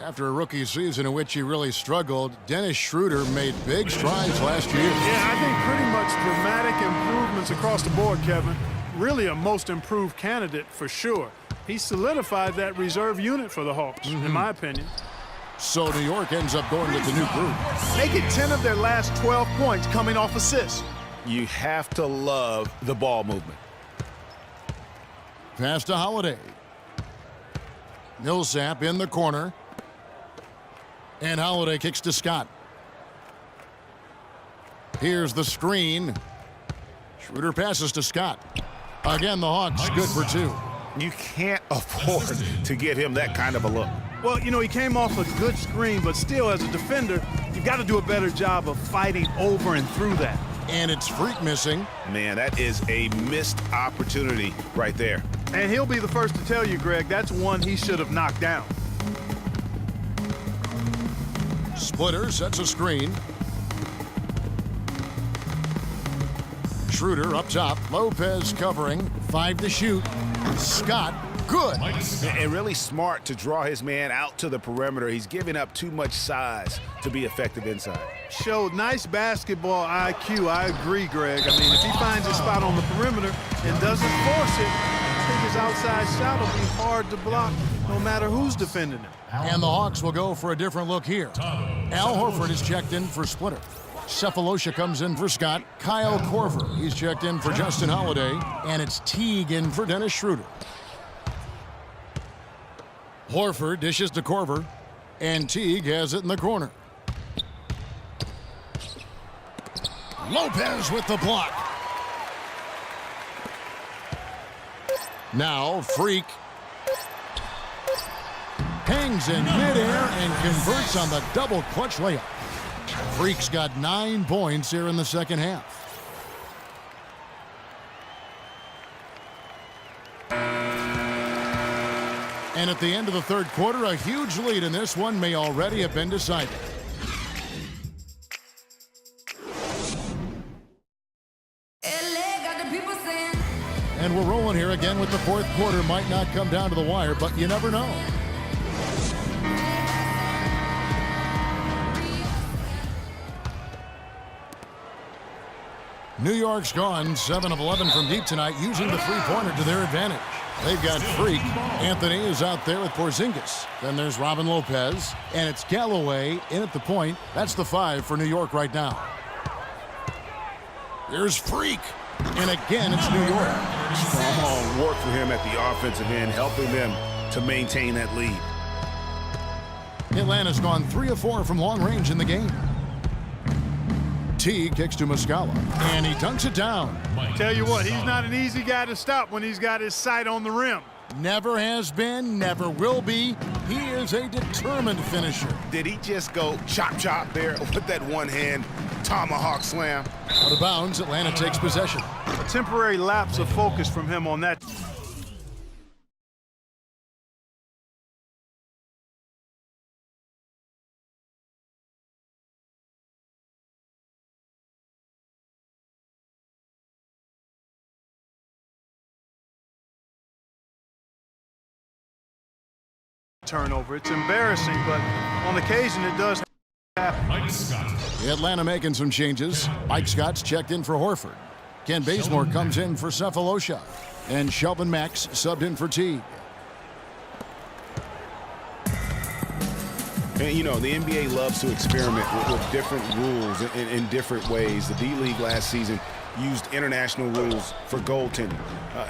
After a rookie season in which he really struggled, Dennis Schroeder made big strides last year. Yeah, I think pretty much dramatic improvements across the board, Kevin. Really a most improved candidate for sure. He solidified that reserve unit for the Hawks, in my opinion. So New York ends up going with the new group. Make it 10 of their last 12 points coming off assists. You have to love the ball movement. Pass to Holiday. Millsap in the corner. And Holiday kicks to Scott. Here's the screen. Schroeder passes to Scott. Again, the Hawks good for two. You can't afford to get him that kind of a look. Well, you know, he came off a good screen, but still, as a defender, you've got to do a better job of fighting over and through that. And it's Freak missing. Man, that is a missed opportunity right there. And he'll be the first to tell you, Greg, that's one he should have knocked down. Splitter sets a screen. Schroeder up top. Lopez covering. 5 to shoot. Scott, good. And really smart to draw his man out to the perimeter. He's giving up too much size to be effective inside. Showed nice basketball IQ. I agree, Greg. I mean, if he finds a spot on the perimeter and doesn't force it, I think his outside shot will be hard to block no matter who's defending him. And the Hawks will go for a different look here. Al Horford is checked in for Splitter. Cephalosha comes in for Scott. Kyle Korver, he's checked in for Justin Holiday. And it's Teague in for Dennis Schroeder. Horford dishes to Korver. And Teague has it in the corner. Lopez with the block. Now Freak hangs in midair and converts on the double clutch layup. Freak's got 9 points here in the second half. And at the end of the third quarter, a huge lead in this one may already have been decided. And we're rolling here again with the fourth quarter. Might not come down to the wire, but you never know. New York's gone 7 of 11 from deep tonight, using the three-pointer to their advantage. They've got Freak. Anthony is out there with Porzingis. Then there's Robin Lopez, and it's Galloway in at the point. That's the 5 for New York right now. There's Freak. And again, it's New York. Strong work for him at the offensive end, helping them to maintain that lead. Atlanta's gone 3 of 4 from long range in the game. Teague kicks to Muscala, and he dunks it down. Tell you what, he's not an easy guy to stop when he's got his sight on the rim. Never has been, never will be. He is a determined finisher. Did he just go chop there with that one-hand tomahawk slam? Out of bounds, Atlanta takes possession. A temporary lapse of focus from him on that. Turnover. It's embarrassing, but on occasion it does happen. Atlanta making some changes. Mike Scott's checked in for Horford. Ken Bazemore comes in for Cephalosha. And Shelvin Max subbed in for Teague. And, you know, the NBA loves to experiment with different rules in different ways. The D-League last season used international rules for goaltending.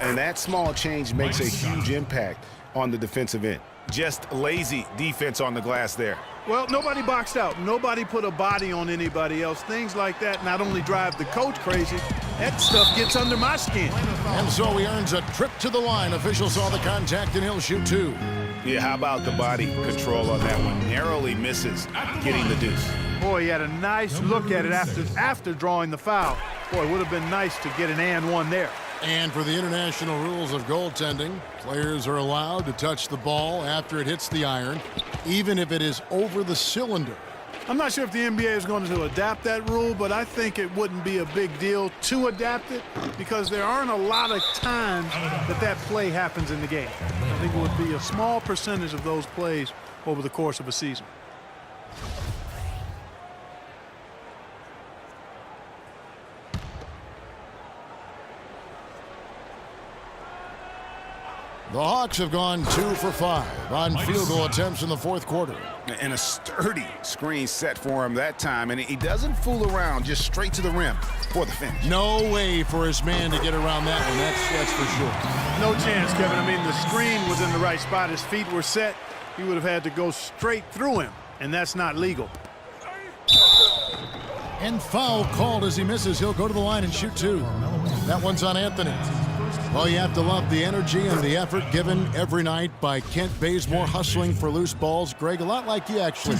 And that small change makes a huge impact on the defensive end. Just lazy defense on the glass there. Well, nobody boxed out. Nobody put a body on anybody else. Things like that not only drive the coach crazy, that stuff gets under my skin. And so he earns a trip to the line. Official saw the contact, and he'll shoot 2. Yeah, how about the body control on that one? Narrowly misses getting the deuce. Boy, he had a nice look at it after drawing the foul. Boy, it would have been nice to get an and one there. And for the international rules of goaltending, players are allowed to touch the ball after it hits the iron, even if it is over the cylinder. I'm not sure if the NBA is going to adapt that rule, but I think it wouldn't be a big deal to adapt it because there aren't a lot of times that play happens in the game. I think it would be a small percentage of those plays over the course of a season. The Hawks have gone 2 for 5 on field goal attempts in the fourth quarter. And a sturdy screen set for him that time, and he doesn't fool around, just straight to the rim for the finish. No way for his man to get around that one, that's for sure. No chance, Kevin. I mean, the screen was in the right spot. His feet were set. He would have had to go straight through him, and that's not legal. And foul called as he misses. He'll go to the line and shoot 2. That one's on Anthony. Well, you have to love the energy and the effort given every night by Kent Bazemore hustling for loose balls. Greg, a lot like you actually.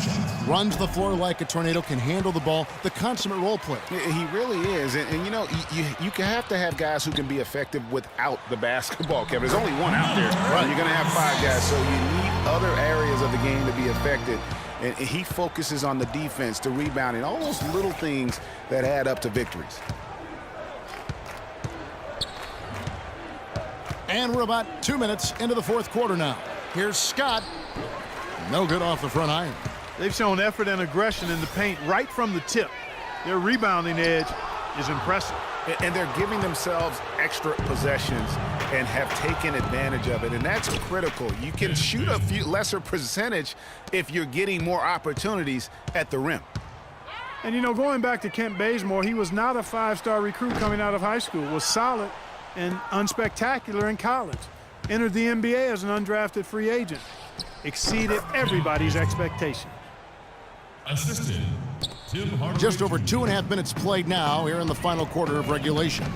Runs the floor like a tornado, can handle the ball, the consummate role player. He really is. And you know, you have to have guys who can be effective without the basketball, Kevin. There's only one out there. Right. You're going to have 5 guys, so you need other areas of the game to be effective. And he focuses on the defense, the rebounding, all those little things that add up to victories. And we're about 2 minutes into the fourth quarter now. Here's Scott. No good off the front iron. They've shown effort and aggression in the paint right from the tip. Their rebounding edge is impressive. And they're giving themselves extra possessions and have taken advantage of it. And that's critical. You can shoot a few lesser percentage if you're getting more opportunities at the rim. And, you know, going back to Kent Bazemore, he was not a 5-star recruit coming out of high school. Was solid and unspectacular in college. Entered the NBA as an undrafted free agent. Exceeded everybody's expectation. Assistant, Tim Hardaway. Just over 2.5 minutes played now here in the final quarter of regulation.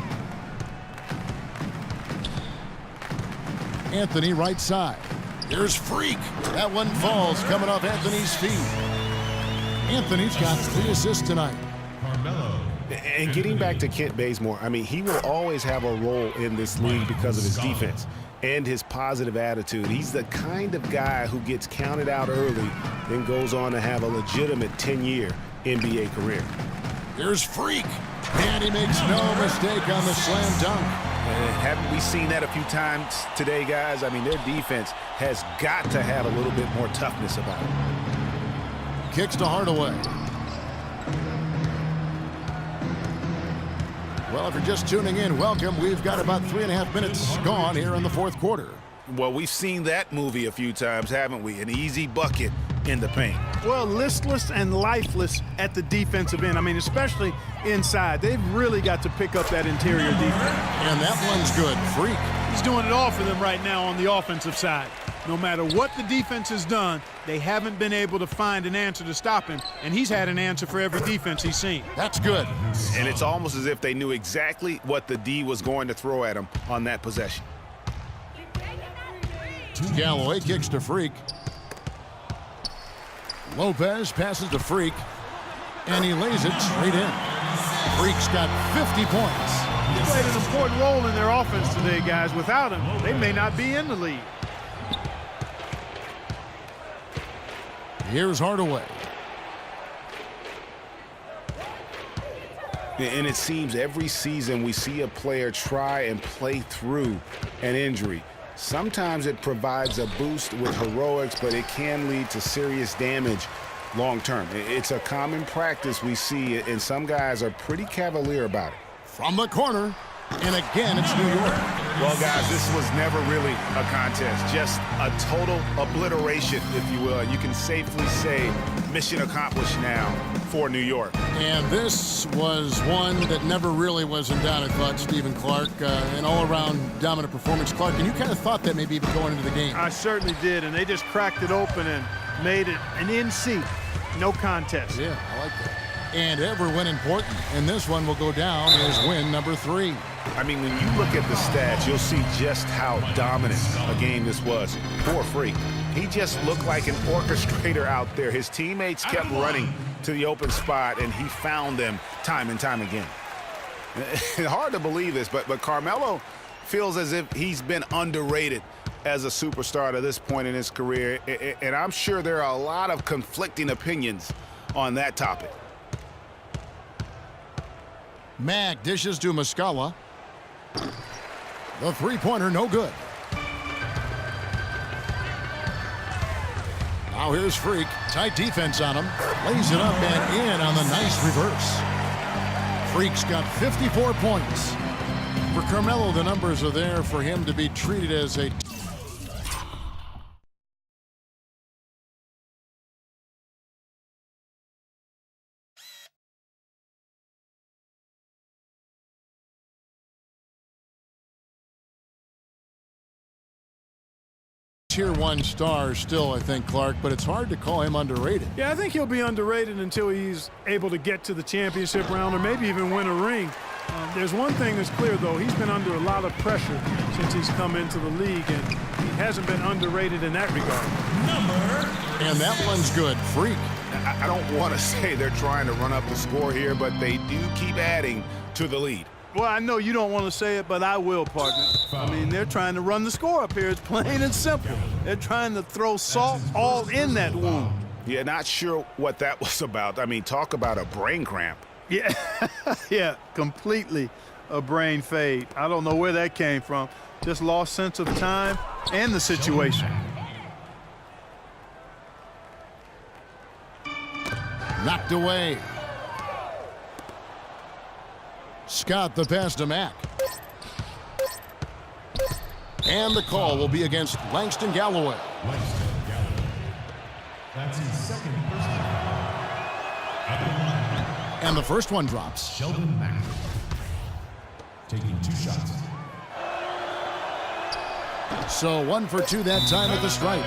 Anthony right side. Here's Freak. That one falls coming off Anthony's feet. Anthony's got 3 assists tonight. Carmelo. And getting back to Kent Bazemore, I mean, he will always have a role in this league because of his defense and his positive attitude. He's the kind of guy who gets counted out early, then goes on to have a legitimate 10-year NBA career. Here's Freak. And he makes no mistake on the slam dunk. Haven't we seen that a few times today, guys? I mean, their defense has got to have a little bit more toughness about it. Kicks to Hardaway. Well, if you're just tuning in, welcome. We've got about 3.5 minutes gone here in the fourth quarter. Well, we've seen that movie a few times, haven't we? An easy bucket in the paint. Well, listless and lifeless at the defensive end. I mean, especially inside. They've really got to pick up that interior defense. And that one's good. Freak. He's doing it all for them right now on the offensive side. No matter what the defense has done, they haven't been able to find an answer to stop him, and he's had an answer for every defense he's seen. That's good. And it's almost as if they knew exactly what the D was going to throw at him on that possession. Galloway kicks to Freak. Lopez passes to Freak, and he lays it straight in. Freak's got 50 points. He played an important role in their offense today, guys. Without him, they may not be in the league. Here's Hardaway. And it seems every season we see a player try and play through an injury. Sometimes it provides a boost with heroics, but it can lead to serious damage long term. It's a common practice we see, and some guys are pretty cavalier about it. From the corner, and again, it's New York. Well, guys, this was never really a contest, just a total obliteration, if you will. You can safely say mission accomplished now for New York. And this was one that never really was in doubt, I thought, Stephen Clark. An all-around dominant performance. Clark, and you kind of thought that maybe even going into the game. I certainly did, and they just cracked it open and made it an NC. No contest. Yeah, I like that. And every win important, and this one will go down as win number 3. I mean, when you look at the stats, you'll see just how dominant a game this was. Poor Freak. He just looked like an orchestrator out there. His teammates kept running to the open spot, and he found them time and time again. Hard to believe this, but Carmelo feels as if he's been underrated as a superstar to this point in his career, and I'm sure there are a lot of conflicting opinions on that topic. Mack dishes to Muscala. The three-pointer, no good. Now here's Freak. Tight defense on him. Lays it up and in on the nice reverse. Freak's got 54 points. For Carmelo, the numbers are there for him to be treated as a Tier 1 star still, I think, Clark, but it's hard to call him underrated. Yeah, I think he'll be underrated until he's able to get to the championship round or maybe even win a ring. There's one thing that's clear, though. He's been under a lot of pressure since he's come into the league, and he hasn't been underrated in that regard. And that one's good. Freak. I don't want to say they're trying to run up the score here, but they do keep adding to the lead. Well, I know you don't want to say it, but I will, partner. I mean, they're trying to run the score up here. It's plain and simple. They're trying to throw salt all in that wound. Yeah, not sure what that was about. I mean, talk about a brain cramp. Yeah, yeah, completely a brain fade. I don't know where that came from. Just lost sense of time and the situation. Knocked away. Scott the pass to Mack. And the call will be against Langston Galloway. Langston Galloway. That's his second personal foul. At the line, And the first one drops. Sheldon Mack. Taking 2 shots. So 1 for 2 that time at the stripe.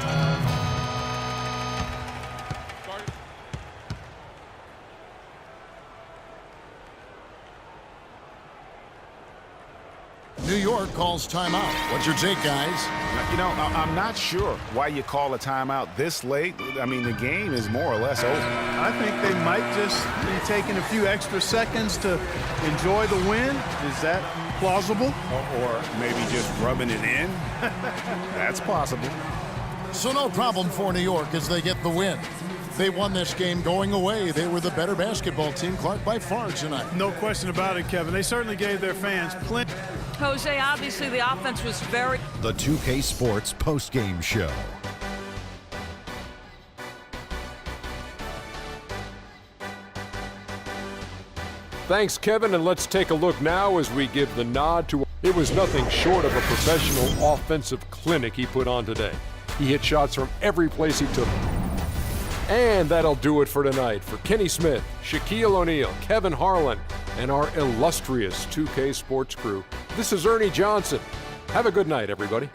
New York calls timeout. What's your take, guys? You know, I'm not sure why you call a timeout this late. I mean, the game is more or less over. I think they might just be taking a few extra seconds to enjoy the win. Is that plausible? Or maybe just rubbing it in. That's possible. So no problem for New York as they get the win. They won this game going away. They were the better basketball team, Clark, by far tonight. No question about it, Kevin. They certainly gave their fans plenty. Jose, obviously the offense was very... The 2K Sports postgame show. Thanks, Kevin, and let's take a look now as we give the nod to... It was nothing short of a professional offensive clinic he put on today. He hit shots from every place he took. And that'll do it for tonight. For Kenny Smith, Shaquille O'Neal, Kevin Harlan, and our illustrious 2K Sports crew, this is Ernie Johnson. Have a good night, everybody.